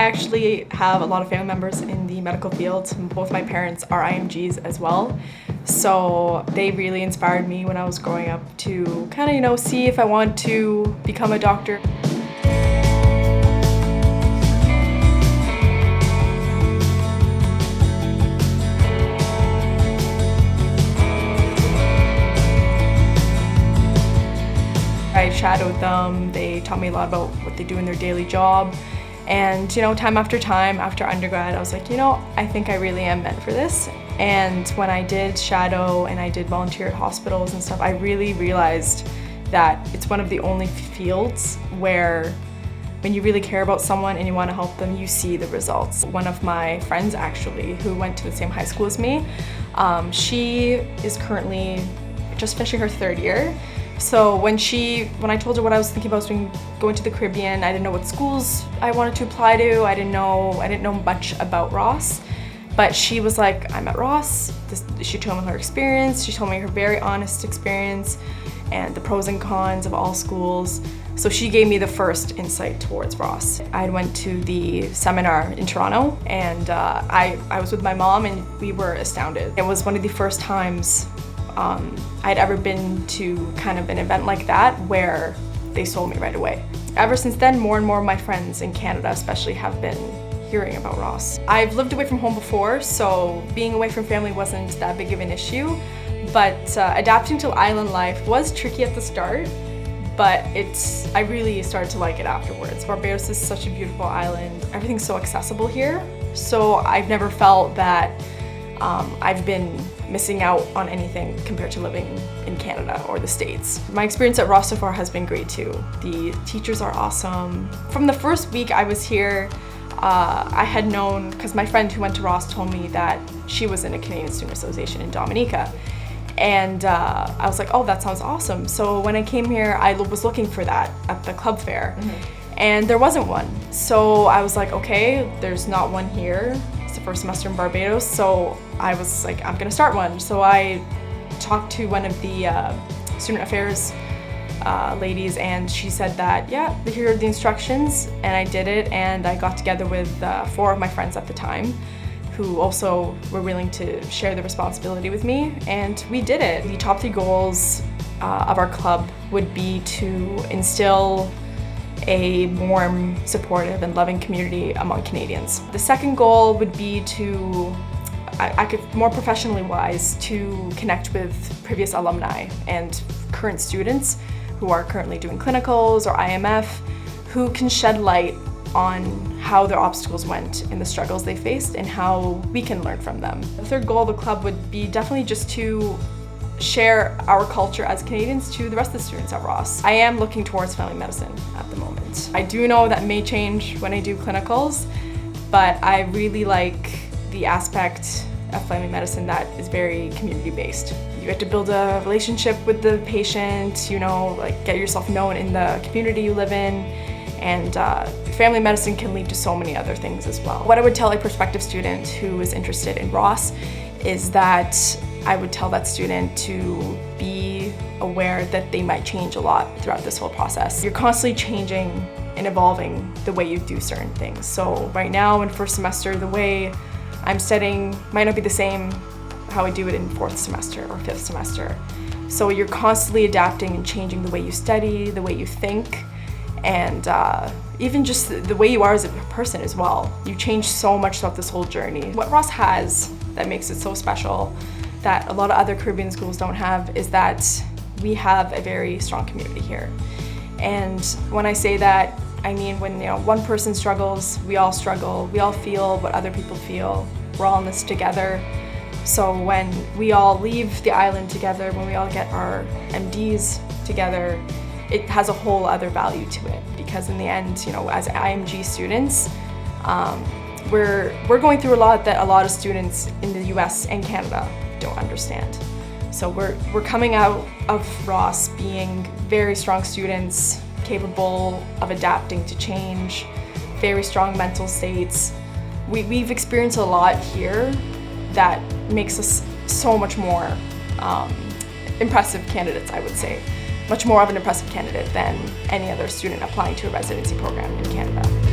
I actually have a lot of family members in the medical field. Both my parents are IMGs as well. So they really inspired me when I was growing up to kind of, see if I want to become a doctor. I shadowed them. They taught me a lot about what they do in their daily job. And time after time, after undergrad, I was like, I think I really am meant for this. And when I did shadow and I did volunteer at hospitals and stuff, I really realized that it's one of the only fields where when you really care about someone and you want to help them, you see the results. One of my friends actually, who went to the same high school as me, she is currently just finishing her 3rd year. So when I told her what I was thinking about going to the Caribbean, I didn't know what schools I wanted to apply to. I didn't know much about RUS, but she was like, I'm at RUS. She told me her experience. She told me her very honest experience and the pros and cons of all schools. So she gave me the first insight towards RUS. I went to the seminar in Toronto, and I was with my mom, and we were astounded. It was one of the first times I'd ever been to kind of an event like that where they sold me right away. Ever since then, more and more of my friends in Canada especially have been hearing about RUS. I've lived away from home before, so being away from family wasn't that big of an issue, but adapting to island life was tricky at the start, but I really started to like it afterwards. Barbados is such a beautiful island. Everything's so accessible here, so I've never felt that I've been missing out on anything compared to living in Canada or the States. My experience at RUS so far has been great too. The teachers are awesome. From the first week I was here, I had known, because my friend who went to RUS told me that she was in a Canadian Student Association in Dominica. And I was like, oh, that sounds awesome. So when I came here, I was looking for that at the club fair. And there wasn't one. So I was like, okay, there's not one here. It's the first semester in Barbados, so I was like, I'm gonna start one. So I talked to one of the student affairs ladies, and she said that, yeah, here are the instructions, and I did it, and I got together with 4 of my friends at the time who also were willing to share the responsibility with me, and we did it. The top 3 goals of our club would be to instill a warm, supportive, and loving community among Canadians. The second goal would be to, more professionally wise, to connect with previous alumni and current students who are currently doing clinicals or IMF, who can shed light on how their obstacles went and the struggles they faced and how we can learn from them. The third goal of the club would be definitely just to share our culture as Canadians to the rest of the students at RUS. I am looking towards family medicine at the moment. I do know that may change when I do clinicals, but I really like the aspect of family medicine that is very community-based. You get to build a relationship with the patient, like get yourself known in the community you live in, and family medicine can lead to so many other things as well. What I would tell a prospective student who is interested in RUS is that I would tell that student to be aware that they might change a lot throughout this whole process. You're constantly changing and evolving the way you do certain things. So right now in first semester, the way I'm studying might not be the same how I do it in 4th semester or 5th semester. So you're constantly adapting and changing the way you study, the way you think, and even just the way you are as a person as well. You change so much throughout this whole journey. What RUS has that makes it so special that a lot of other Caribbean schools don't have is that we have a very strong community here. And when I say that, I mean when one person struggles, we all struggle. We all feel what other people feel. We're all in this together. So when we all leave the island together, when we all get our MDs together, it has a whole other value to it. Because in the end, as IMG students, we're going through a lot that a lot of students in the US and Canada don't understand. So we're coming out of RUS being very strong students, capable of adapting to change, very strong mental states. We've experienced a lot here that makes us so much more impressive candidates, I would say. Much more of an impressive candidate than any other student applying to a residency program in Canada.